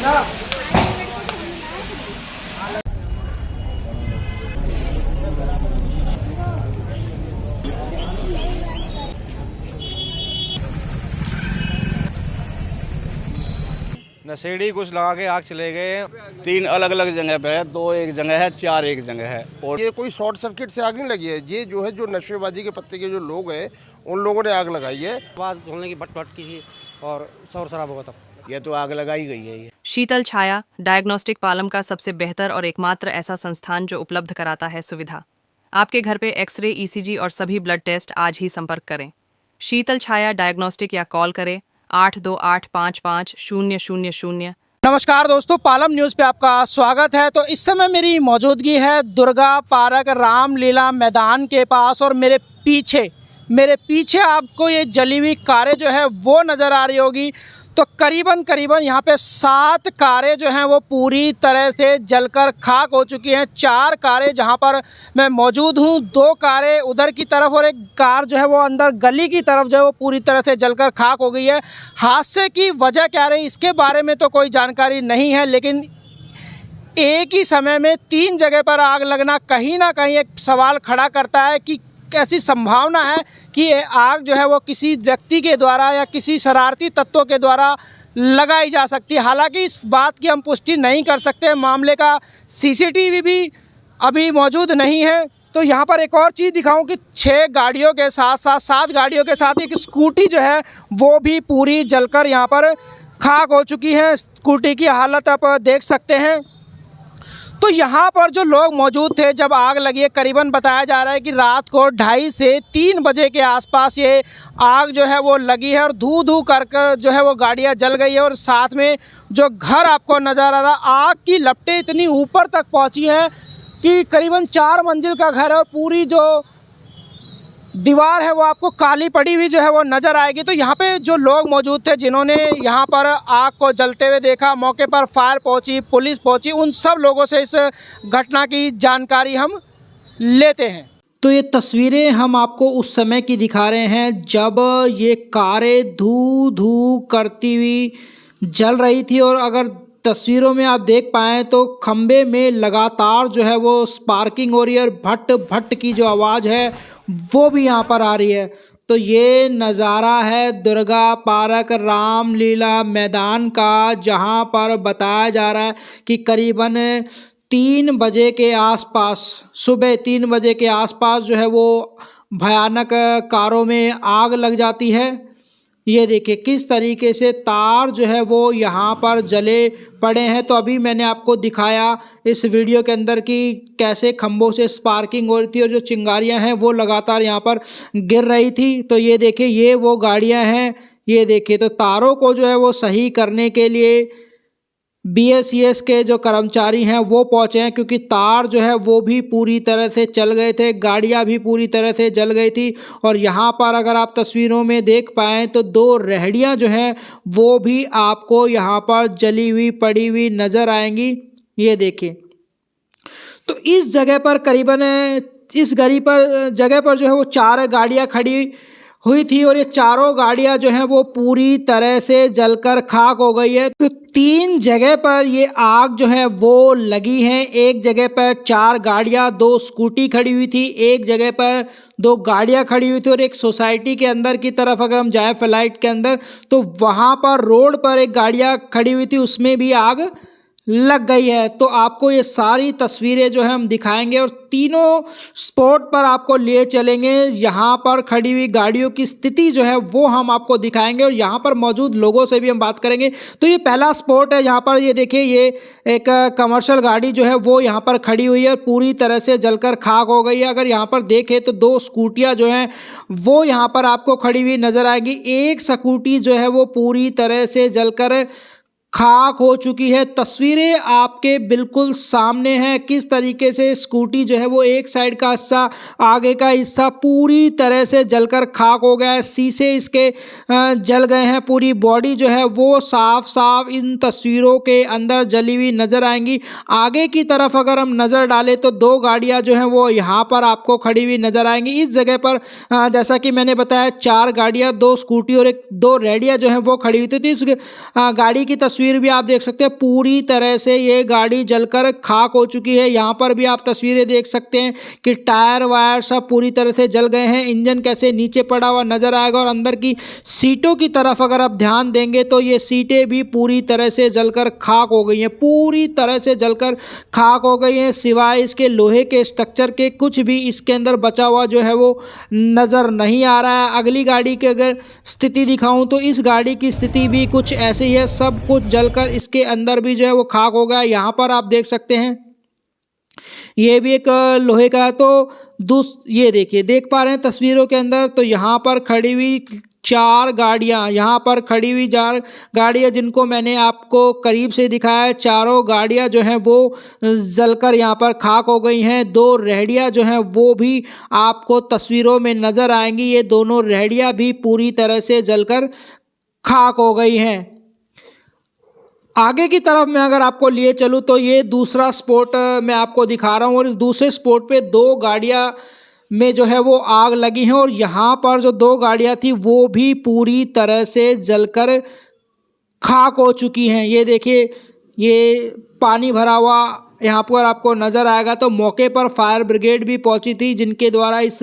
नशेड़ी कुछ लगा के आग चले गए। 3 अलग अलग जगह पे है, 2 एक जगह है, 4 एक जगह है। और ये कोई शॉर्ट सर्किट से आग नहीं लगी है, ये जो है जो नशेबाजी के पत्ते के जो लोग हैं उन लोगों ने आग लगाई है। आवाज होने की बट की थी और शोर शराबा हुआ था। ये तो आग लगाई गई है। ये शीतल छाया डायग्नोस्टिक पालम का सबसे बेहतर और एकमात्र ऐसा संस्थान जो उपलब्ध कराता है सुविधा। आपके घर पे एक्सरे, ईसीजी और सभी ब्लड टेस्ट आज ही संपर्क करें। शीतल छाया डायग्नोस्टिक या कॉल करें 82855000। नमस्कार दोस्तों, पालम न्यूज़ पे आपका स्वागत है। तो इस समय मेरी मौजूदगी है दुर्गा पार्क रामलीला मैदान के पास और मेरे पीछे आपको ये जली हुई कारें जो है वो नज़र आ रही होगी। तो करीबन यहाँ पे 7 कारें जो हैं वो पूरी तरह से जलकर खाक हो चुकी हैं। 4 कारें जहां पर मैं मौजूद हूं, 2 कारें उधर की तरफ और एक कार जो है वो अंदर गली की तरफ जो है वो पूरी तरह से जलकर खाक हो गई है। हादसे की वजह क्या रही इसके बारे में तो कोई जानकारी नहीं है, लेकिन एक ही समय में 3 जगह पर आग लगना कहीं ना कहीं एक सवाल खड़ा करता है कि ऐसी संभावना है कि ये आग जो है वो किसी व्यक्ति के द्वारा या किसी शरारती तत्वों के द्वारा लगाई जा सकती है। हालांकि इस बात की हम पुष्टि नहीं कर सकते, मामले का सीसीटीवी भी अभी मौजूद नहीं है। तो यहाँ पर एक और चीज़ दिखाऊं कि 6 गाड़ियों के साथ 7 गाड़ियों के साथ एक स्कूटी जो है वो भी पूरी जलकर यहाँ पर खाक हो चुकी है। स्कूटी की हालत आप देख सकते हैं। तो यहाँ पर जो लोग मौजूद थे जब आग लगी है, करीबन बताया जा रहा है कि रात को 2:30 से 3 बजे के आसपास ये आग जो है वो लगी है और धू कर जो है वो गाड़ियाँ जल गई है। और साथ में जो घर आपको नज़र आ रहा, आग की लपटें इतनी ऊपर तक पहुँची हैं कि करीबन 4 मंजिल का घर है और पूरी जो दीवार है वो आपको काली पड़ी हुई जो है वो नज़र आएगी। तो यहाँ पे जो लोग मौजूद थे जिन्होंने यहाँ पर आग को जलते हुए देखा, मौके पर फायर पहुँची, पुलिस पहुँची, उन सब लोगों से इस घटना की जानकारी हम लेते हैं। तो ये तस्वीरें हम आपको उस समय की दिखा रहे हैं जब ये कारें धू करती हुई जल रही थी। और अगर तस्वीरों में आप देख पाएँ तो खंबे में लगातार जो है वो स्पार्किंग हो रही है और भट की जो आवाज़ है वो भी यहाँ पर आ रही है। तो ये नज़ारा है दुर्गा पार्क रामलीला मैदान का, जहाँ पर बताया जा रहा है कि करीबन 3 बजे के आसपास, सुबह 3 बजे के आसपास जो है वो भयानक कारों में आग लग जाती है। ये देखिए किस तरीके से तार जो है वो यहाँ पर जले पड़े हैं। तो अभी मैंने आपको दिखाया इस वीडियो के अंदर कि कैसे खंभों से स्पार्किंग हो रही थी और जो चिंगारियाँ हैं वो लगातार यहाँ पर गिर रही थी। तो ये देखिए ये वो गाड़ियाँ हैं, ये देखिए। तो तारों को जो है वो सही करने के लिए BSES के जो कर्मचारी हैं वो पहुँचे हैं, क्योंकि तार जो है वो भी पूरी तरह से चल गए थे, गाड़ियाँ भी पूरी तरह से जल गई थी। और यहाँ पर अगर आप तस्वीरों में देख पाएँ तो 2 रेहड़ियाँ जो हैं वो भी आपको यहाँ पर जली हुई पड़ी हुई नज़र आएंगी। ये देखिए। तो इस जगह पर करीबन इस जगह पर जो है वो 4 गाड़ियाँ खड़ी हुई थी और ये चारों गाड़ियां जो हैं वो पूरी तरह से जलकर खाक हो गई है। तो 3 जगह पर ये आग जो है वो लगी है। एक जगह पर 4 गाड़ियां, 2 स्कूटी खड़ी हुई थी, एक जगह पर 2 गाड़ियां खड़ी हुई थी और एक सोसाइटी के अंदर की तरफ अगर हम जाए फ्लाइट के अंदर तो वहाँ पर रोड पर एक गाड़ियाँ खड़ी हुई थी, उसमें भी आग लग गई है। तो आपको ये सारी तस्वीरें जो है हम दिखाएंगे और तीनों स्पॉट पर आपको ले चलेंगे। यहाँ पर खड़ी हुई गाड़ियों की स्थिति जो है वो हम आपको दिखाएंगे और यहाँ पर मौजूद लोगों से भी हम बात करेंगे। तो ये पहला स्पॉट है, यहाँ पर ये देखिए ये एक कमर्शियल गाड़ी जो है वो यहाँ पर खड़ी हुई है और पूरी तरह से जलकर खाक हो गई है। अगर यहाँ पर देखें तो 2 स्कूटियाँ जो हैं वो यहाँ पर आपको खड़ी हुई नज़र आएगी। एक स्कूटी जो है वो पूरी तरह से जलकर खाक हो चुकी है। तस्वीरें आपके बिल्कुल सामने हैं किस तरीके से स्कूटी जो है वो एक साइड का हिस्सा, आगे का हिस्सा पूरी तरह से जलकर खाक हो गया है। शीशे इसके जल गए हैं, पूरी बॉडी जो है वो साफ इन तस्वीरों के अंदर जली हुई नज़र आएंगी। आगे की तरफ अगर हम नज़र डालें तो 2 गाड़ियां जो हैं वो यहाँ पर आपको खड़ी हुई नज़र आएंगी। इस जगह पर जैसा कि मैंने बताया 4 गाड़ियाँ, 2 स्कूटी और 2 रेडिया जो है वो खड़ी हुई थी। इस गाड़ी की तस्वीर तस्वीर भी आप देख सकते हैं, पूरी तरह से ये गाड़ी जलकर खाक हो चुकी है। यहाँ पर भी आप तस्वीरें देख सकते हैं कि टायर वायर सब पूरी तरह से जल गए हैं। इंजन कैसे नीचे पड़ा हुआ नजर आएगा और अंदर की सीटों की तरफ अगर आप ध्यान देंगे तो ये सीटें भी पूरी तरह से जलकर खाक हो गई हैं, पूरी तरह से जलकर खाक हो गई हैं। सिवाय इसके लोहे के स्ट्रक्चर के कुछ भी इसके अंदर बचा हुआ जो है वो नज़र नहीं आ रहा है। अगली गाड़ी की अगर स्थिति दिखाऊं तो इस गाड़ी की स्थिति भी कुछ ऐसी ही है, सब कुछ जलकर इसके अंदर भी जो है वो खाक हो गया। यहाँ पर आप देख सकते हैं ये भी एक लोहे का है। तो ये देखिए, देख पा रहे हैं तस्वीरों के अंदर, तो यहाँ पर खड़ी हुई 4 गाड़ियाँ, यहाँ पर खड़ी हुई 4 गाड़ियाँ जिनको मैंने आपको करीब से दिखाया है, चारों गाड़ियाँ जो हैं वो जलकर यहाँ पर खाक हो गई हैं। 2 रेहड़ियाँ जो हैं वो भी आपको तस्वीरों में नज़र आएंगी, ये दोनों रेहड़ियाँ भी पूरी तरह से जलकर खाक हो गई हैं। आगे की तरफ मैं अगर आपको लिए चलूँ तो ये दूसरा स्पॉट मैं आपको दिखा रहा हूँ और इस दूसरे स्पॉट पे 2 गाड़ियाँ में जो है वो आग लगी है और यहाँ पर जो 2 गाड़ियाँ थी वो भी पूरी तरह से जलकर खाक हो चुकी हैं। ये देखिए, ये पानी भरा हुआ यहाँ पर आपको नज़र आएगा। तो मौके पर फायर ब्रिगेड भी पहुंची थी जिनके द्वारा इस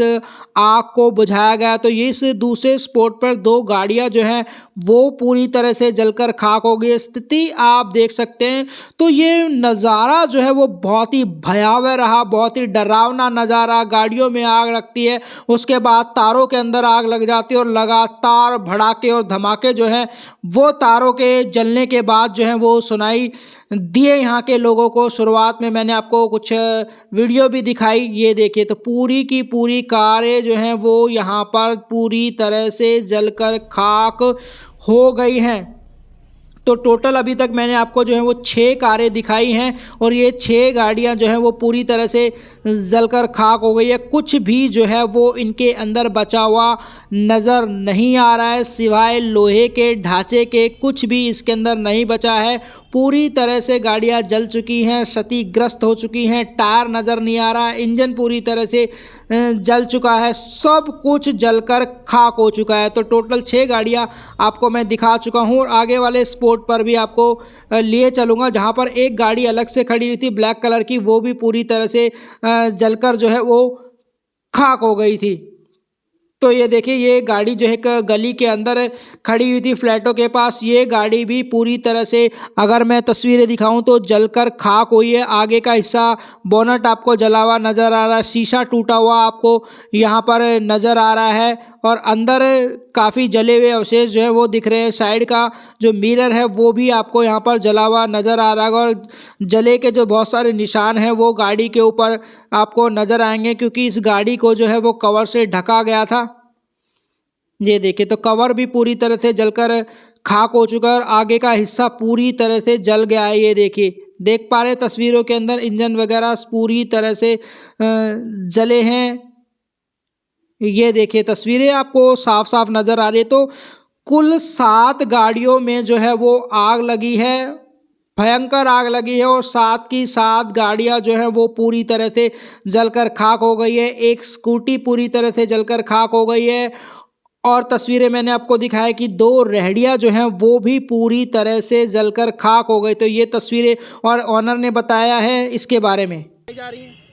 आग को बुझाया गया। तो ये इस दूसरे स्पॉट पर 2 गाड़ियाँ जो हैं वो पूरी तरह से जलकर खाक हो गई। स्थिति आप देख सकते हैं। तो ये नज़ारा जो है वो बहुत ही भयावह रहा, बहुत ही डरावना नज़ारा। गाड़ियों में आग लगती है, उसके बाद तारों के अंदर आग लग जाती है और लगातार भड़ाके और धमाके जो हैं वो तारों के जलने के बाद जो हैं वो सुनाई दिए यहाँ के लोगों को। शुरुआत में मैंने आपको कुछ वीडियो भी दिखाई, ये देखिए। तो पूरी की पूरी कारें जो हैं वो यहाँ पर पूरी तरह से जलकर खाक हो गई हैं। तो टोटल अभी तक मैंने आपको जो है वो 6 कारें दिखाई हैं और ये 6 गाड़ियां जो हैं वो पूरी तरह से जलकर खाक हो गई है। कुछ भी जो है वो इनके अंदर बचा हुआ नज़र नहीं आ रहा है, सिवाय लोहे के ढांचे के कुछ भी इसके अंदर नहीं बचा है। पूरी तरह से गाड़ियां जल चुकी हैं, क्षतिग्रस्त हो चुकी हैं, टायर नज़र नहीं आ रहा है, इंजन पूरी तरह से जल चुका है, सब कुछ जलकर खाक हो चुका है। तो टोटल 6 गाड़ियां आपको मैं दिखा चुका हूं और आगे वाले स्पॉट पर भी आपको लिए चलूँगा जहां पर एक गाड़ी अलग से खड़ी हुई थी ब्लैक कलर की, वो भी पूरी तरह से जलकर जो है वो खाक हो गई थी। तो ये देखिए, ये गाड़ी जो है एक गली के अंदर खड़ी हुई थी फ्लैटों के पास, ये गाड़ी भी पूरी तरह से अगर मैं तस्वीरें दिखाऊं तो जलकर खाक हुई है। आगे का हिस्सा बोनट आपको जला हुआ नज़र आ रहा है, शीशा टूटा हुआ आपको यहाँ पर नज़र आ रहा है और अंदर काफ़ी जले हुए अवशेष जो है वो दिख रहे हैं। साइड का जो मिरर है वो भी आपको यहाँ पर जला हुआ नज़र आ रहा है और जले के जो बहुत सारे निशान हैं वो गाड़ी के ऊपर आपको नज़र आएंगे, क्योंकि इस गाड़ी को जो है वो कवर से ढका गया था। ये देखिए, तो कवर भी पूरी तरह से जलकर खाक हो चुका है और आगे का हिस्सा पूरी तरह से जल गया है। ये देखिए, देख पा रहे तस्वीरों के अंदर इंजन वगैरह पूरी तरह से जले हैं। ये देखिए, तस्वीरें आपको साफ साफ नज़र आ रही है। तो कुल 7 गाड़ियों में जो है वो आग लगी है, भयंकर आग लगी है और 7 की 7 गाड़ियां जो है वो पूरी तरह से जलकर खाक हो गई है। एक स्कूटी पूरी तरह से जलकर खाक हो गई है और तस्वीरें मैंने आपको दिखाया कि 2 रेहड़ियां जो हैं वो भी पूरी तरह से जलकर खाक हो गई। तो ये तस्वीरें और ऑनर ने बताया है इसके बारे में।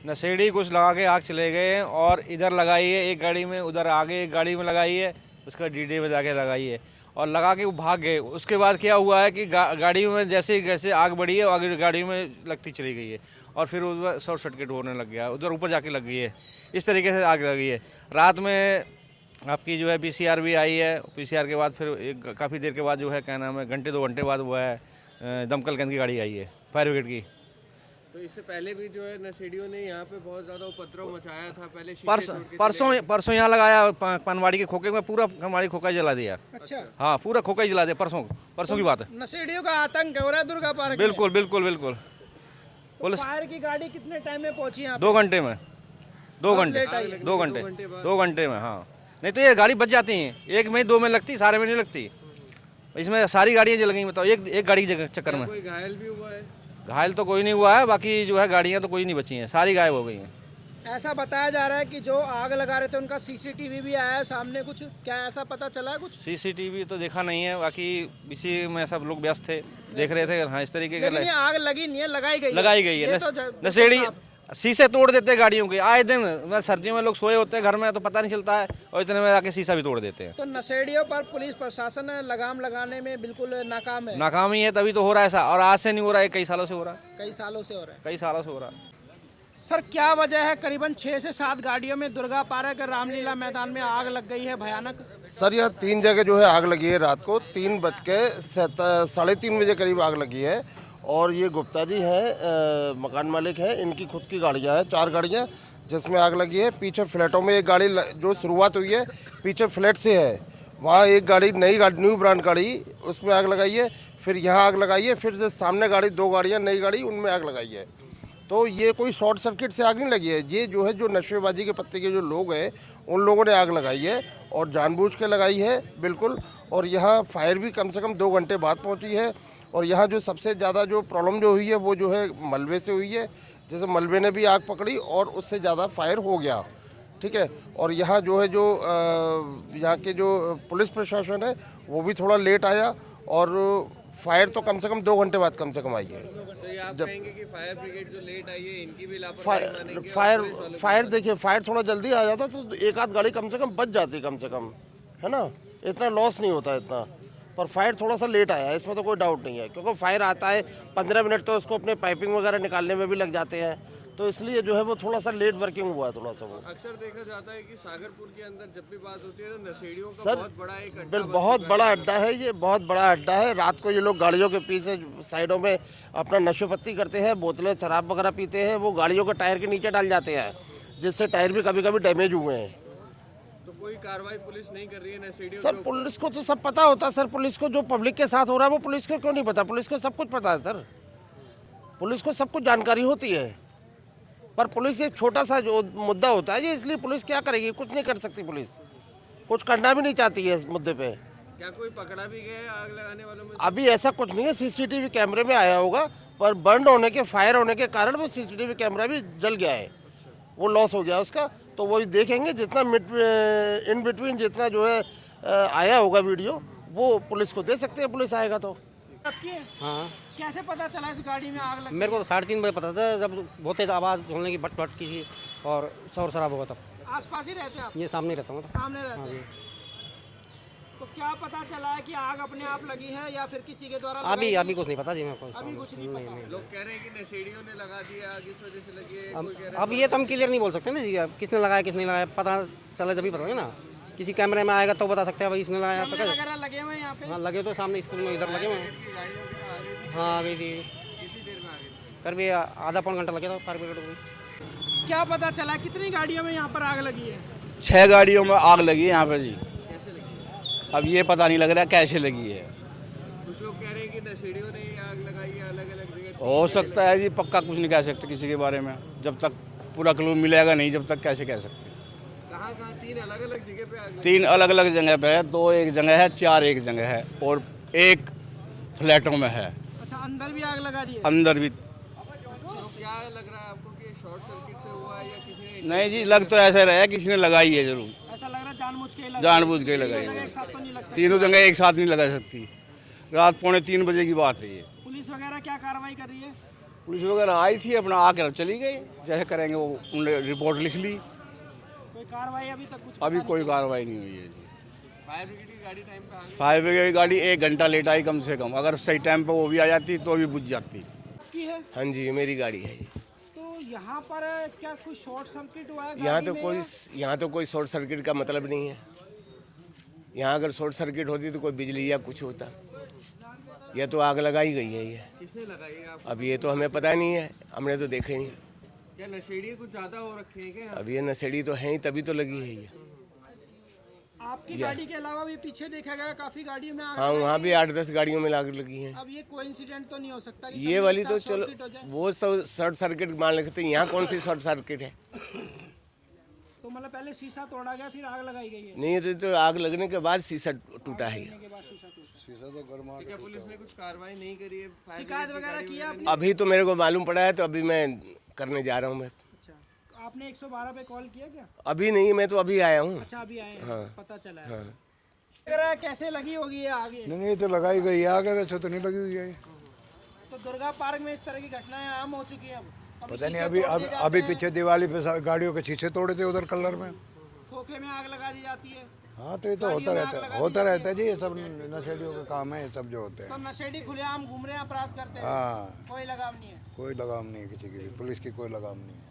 नशेड़ी कुछ लगा के आग चले गए हैं और इधर लगाई है एक गाड़ी में, उधर आगे एक गाड़ी में लगाई है, उसका डीडे में जाके लगाई है और लगा के वो भाग गए। उसके बाद क्या हुआ है कि गाड़ी में जैसे आग बढ़ी है आगे गाड़ी में लगती चली गई है और फिर उधर शॉर्ट सर्किट होने लग गया, उधर ऊपर जाके लग गई है। इस तरीके से आग लगी है। रात में आपकी जो है पीसीआर भी आई है, पीसीआर के बाद फिर काफ़ी देर के बाद जो है क्या नाम है घंटे 2 घंटे बाद वो है दमकल केंद्र की गाड़ी आई है, फायर ब्रिगेड की। तो इससे पहले भी जो है नशेड़ियों ने यहाँ पे बहुत ज़्यादा उपद्रव मचाया था। पहले परसों यहाँ लगाया पनवाड़ी के खोखे में, पूरा पनवाड़ी खोखा जला दिया। अच्छा, हाँ, पूरा खोखा ही जला दिया परसों की बात है। नशेड़ियों का आतंक हो रहा है दुर्गा पार्क। बिल्कुल बिल्कुल बिल्कुल। पुलिस फायर की गाड़ी कितने टाइम में पहुंची यहाँ? 2 घंटे में, 2 घंटे में। हाँ, नहीं तो ये गाड़ी बच जाती हैं, 1 में 2 में लगती, सारे में नहीं लगती। इसमें सारी गाड़ियाँ जल गई, बताओ एक गाड़ी के चक्कर में। कोई घायल भी हुआ है? घायल तो कोई नहीं हुआ है, बाकी जो है गाड़ियाँ तो कोई नहीं बची हैं, सारी गायब हो गई हैं। ऐसा बताया जा रहा है कि जो आग लगा रहे थे उनका सीसीटीवी भी आया है सामने, कुछ क्या ऐसा पता चला है कुछ? सीसीटीवी तो देखा नहीं है, बाकी इसी में सब लोग व्यस्त थे, देख रहे थे। हाँ, इस तरीके लेकिन के ये आग लगी नहीं है, लगाई गई है। ये तो नशेड़ी शीशे तोड़ देते हैं गाड़ियों के आए दिन। सर्दियों में लोग सोए होते हैं घर में तो पता नहीं चलता है, और इतने में आके शीशा भी तोड़ देते हैं। तो नशेड़ियों पर पुलिस प्रशासन लगाम लगाने में बिल्कुल नाकाम है। नाकाम ही है, तभी तो हो रहा है ऐसा। और आज से नहीं हो रहा है, कई सालों से हो रहा है। कई सालों से हो रहा है। कई सालों से हो रहा है। सर, क्या वजह है करीबन 6 से 7 गाड़ियों में दुर्गा पार्क रामलीला मैदान में आग लग गई है भयानक? सर यहाँ 3 जगह जो है आग लगी है। रात को 3:03 बजे करीब आग लगी है। और ये गुप्ता जी हैं, मकान मालिक हैं, इनकी खुद की गाड़ियाँ हैं, 4 गाड़ियाँ जिसमें आग लगी है। पीछे फ्लैटों में एक गाड़ी जो शुरुआत हुई है पीछे फ्लैट से है, वहाँ एक गाड़ी नई गाड़ी, न्यू ब्रांड गाड़ी, उसमें आग लगाई है। फिर यहाँ आग लगाई है, फिर जो सामने गाड़ी 2 गाड़ियाँ नई गाड़ी, उनमें आग लगाई है। तो ये कोई शॉर्ट सर्किट से आग नहीं लगी है। ये जो है जो नशेबाजी के पत्ते के जो लोग हैं उन लोगों ने आग लगाई है, और जानबूझ के लगाई है बिल्कुल। और यहाँ फायर भी कम से कम 2 घंटे बाद पहुँची है। और यहाँ जो सबसे ज़्यादा जो प्रॉब्लम जो हुई है वो जो है मलबे से हुई है। जैसे मलबे ने भी आग पकड़ी और उससे ज़्यादा फायर हो गया, ठीक है। और यहाँ जो है जो यहाँ के जो पुलिस प्रशासन है वो भी थोड़ा लेट आया, और फायर तो कम से कम 2 घंटे बाद कम से कम आई है। तो ये आप कहेंगे कि फायर ब्रिगेड जो लेट आई है इनकी भी फायर देखिए, फायर थोड़ा जल्दी आ जाता तो 1 आध गाड़ी कम से कम बच जाती, कम से कम, है ना, इतना लॉस नहीं होता इतना। पर फायर थोड़ा सा लेट आया है, इसमें तो कोई डाउट नहीं है, क्योंकि फायर आता है 15 मिनट तो उसको अपने पाइपिंग वगैरह निकालने में भी लग जाते हैं, तो इसलिए जो है वो थोड़ा सा लेट वर्किंग हुआ है थोड़ा सा वो। अक्सर देखा जाता है कि सागरपुर के अंदर जब भी बात होती है तो नशेड़ियों का सर, बहुत बड़ा एक अड्डा बहुत बड़ा अड्डा है, ये बहुत बड़ा अड्डा है। रात को ये लोग गाड़ियों के पीछे साइडों में अपना नशेपत्ती करते हैं, बोतलें शराब वगैरह पीते हैं, वो गाड़ियों के टायर के नीचे डाल जाते हैं, जिससे टायर भी कभी कभी डैमेज हुए हैं। तो कोई कार्रवाई पुलिस नहीं कर रही है नशेड़ियों सर पुलिस को तो सब पता होता है सर, पुलिस को जो पब्लिक के साथ हो रहा है वो पुलिस को क्यों नहीं पता? पुलिस को सब कुछ पता है सर, पुलिस को सब कुछ जानकारी होती है। पर पुलिस एक छोटा सा जो मुद्दा होता है, ये इसलिए पुलिस क्या करेगी? कुछ नहीं कर सकती पुलिस, कुछ करना भी नहीं चाहती है इस मुद्दे पे। क्या कोई पकड़ा भी गया है आग लगाने वालों में? अभी ऐसा कुछ नहीं है, सीसीटीवी कैमरे में आया होगा, पर बर्न होने के, फायर होने के कारण वो सीसीटीवी कैमरा भी जल गया है, वो लॉस हो गया उसका। तो वो देखेंगे जितना इन बिटवीन जितना जो है आया होगा वीडियो, वो पुलिस को दे सकते हैं, पुलिस आएगा तो। हाँ, कैसे पता चला इस गाड़ी में आग लगी? मेरे को तो 3:30 बजे पता था, जब बहुत तेज आवाज़ होने की बट की थी और शोर शराब होगा तब। आसपास ही रहते हैं आप? ये सामने रहता हूँ तो। सामने रहते हैं। तो क्या पता चला है कि आग अपने आप लगी है या फिर किसी के द्वारा? अभी कुछ नहीं पता जी, मेरे को अभी कुछ नहीं पता। लोग कह रहे हैं कि नशेड़ियों ने लगा दिया आग, इस वजह से लगी है। कोई कह रहा अब ये तो हम क्लियर नहीं बोल सकते ना जी, किसने लगाया किसने लगाया, पता चला जब ही पता ना, किसी कैमरे में आएगा तो बता सकते हैं भाई इसने लगाया। तो क्या वगैरह लगे हुए हैं यहाँ पे? हाँ लगे तो सामने स्कूल में इधर लगे हुए हैं। हाँ आ गई थी, करीब आधा पौन घंटा लगे था फायर ब्रिगेड को। क्या पता चला कितनी गाड़ियों में यहाँ पर आग लगी है? 6 गाड़ियों में आग लगी है यहाँ पे जी। अब ये पता नहीं लग रहा कैसे लगी है। कुछ लोग कह रहे हैं कि नशेड़ियों ने आग लगाई है अलग अलग जगह। हो सकता है जी, पक्का कुछ नहीं कह सकते किसी के बारे में, जब तक पूरा क्लू मिलेगा नहीं, जब तक कैसे कह सकते। कहाँ 3 अलग अलग जगह पे आग? 3 अलग अलग जगह पे है, 2 एक जगह है, 4 एक जगह है, और 1 फ्लैटों में है। अच्छा, अंदर भी आग लगा दी है? अंदर भी। तो क्या लग रहा है आपको कि शॉर्ट सर्किट से हुआ है या किसी ने? नहीं जी, लग तो ऐसा रहा है किसी ने लगाई है जरूर, ऐसा लग रहा है जानबूझ के ही जानबूझ के लगाई लगा, है। एक साथ तो नहीं लग सकता। तीनों जगह एक साथ नहीं लगा सकती। रात 2:45 बजे की बात है ये। पुलिस वगैरह क्या कार्रवाई कर रही है? पुलिस वगैरह आई थी, अपना आकर चली गई, जैसे करेंगे वो उन्होंने रिपोर्ट लिख ली। कोई कार्रवाई अभी तक कुछ? अभी कोई कार्रवाई नहीं हुई है जी। फायर ब्रिगेड की गाड़ी टाइम पे आ गई? फायर ब्रिगेड की गाड़ी 1 घंटा लेट आई कम से कम, अगर सही टाइम पे वो भी आ जाती तो भी बुझ जाती। की है? हाँ जी, मेरी गाड़ी है। तो यहाँ पर क्या कोई शॉर्ट सर्किट हुआ है? यहाँ तो कोई शॉर्ट सर्किट का मतलब नहीं है। यहाँ अगर शॉर्ट सर्किट होती तो कोई बिजली या कुछ होता। यह तो आग लगाई गई है ये। किसने लगाई है आप? अब ये तो हमें पता नहीं है, हमने तो देखा ही नहीं। क्या नशेड़ी कुछ ज्यादा हो रखे हैं क्या? अब ये नशेड़ी तो है ही, तभी तो लगी है ये। आपकी गाड़ी के अलावा भी पीछे देखा गया काफी गाड़ियों में आग हाँ, लगी वहाँ भी है। 8-10 गाड़ियों में आग लगी है। अब ये कोइंसिडेंट तो नहीं हो सकता कि ये सभी वाली एक तो साथ चलो, शॉर्ट सर्किट हो जाए? वो तो शॉर्ट सर्किट मान लेते हैं, यहाँ कौन सी शॉर्ट सर्किट है? तो मतलब पहले शीशा तोड़ा गया फिर आग लगाई गई है? नहीं तो आग लगने के बाद शीशा टूटा है। के बाद शीशा टूटा। तो क्या पुलिस ने कुछ कार्रवाई नहीं करी है? फायर शिकायत वगैरह की है आपने? अभी तो मेरे को मालूम पड़ा है, तो अभी मैं करने जा रहा हूँ मैं। अच्छा, आपने 112 पे कॉल किया क्या? अभी नहीं, मैं तो अभी आया हूँ। अच्छा अभी आए हैं, हाँ। पता चला है। हाँ। लग रहा है कैसे लगी होगी ये आगे? नहीं ये तो लगाई गई है, आगे वैसे तो नहीं लगी हुई है। तो दुर्गा पार्क में इस तरह की घटनाएं आम हो चुकी है अब। पता नहीं शीशे अभी तोड़ दिए जाते अभी हैं, पीछे दिवाली पे गाड़ियों के शीशे तोड़े थे उधर कलर में। खोखे में आग लगा दी जाती है। हाँ तो ये तो होता रहता है जी, ये सब नशेड़ियों का काम है, ये सब जो होते तो हैं। नशेड़ी खुलेआम घूम रहे हैं, अपराध करते हैं, हाँ कोई लगाम नहीं है। कोई लगाम नहीं है किसी की भी, पुलिस की कोई लगाम नहीं है।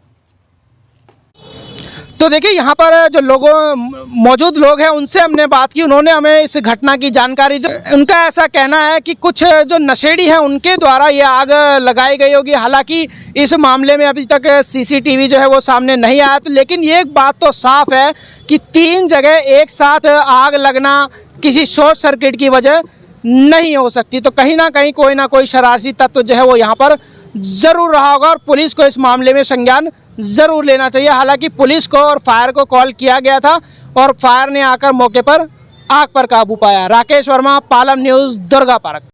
तो देखिए यहाँ पर जो मौजूद लोग हैं उनसे हमने बात की, उन्होंने हमें इस घटना की जानकारी दी। उनका ऐसा कहना है कि कुछ जो नशेड़ी हैं उनके द्वारा ये आग लगाई गई होगी। हालांकि इस मामले में अभी तक सीसीटीवी जो है वो सामने नहीं आया, तो लेकिन ये एक बात तो साफ है कि 3 जगह एक साथ आग लगना किसी शॉर्ट सर्किट की वजह नहीं हो सकती। तो कहीं ना कोई शरारती तत्व जो है वो यहाँ पर ज़रूर रहा होगा और पुलिस को इस मामले में संज्ञान ज़रूर लेना चाहिए। हालांकि पुलिस को और फायर को कॉल किया गया था और फायर ने आकर मौके पर आग पर काबू पाया। Rakesh Verma, Palam news, Durga park.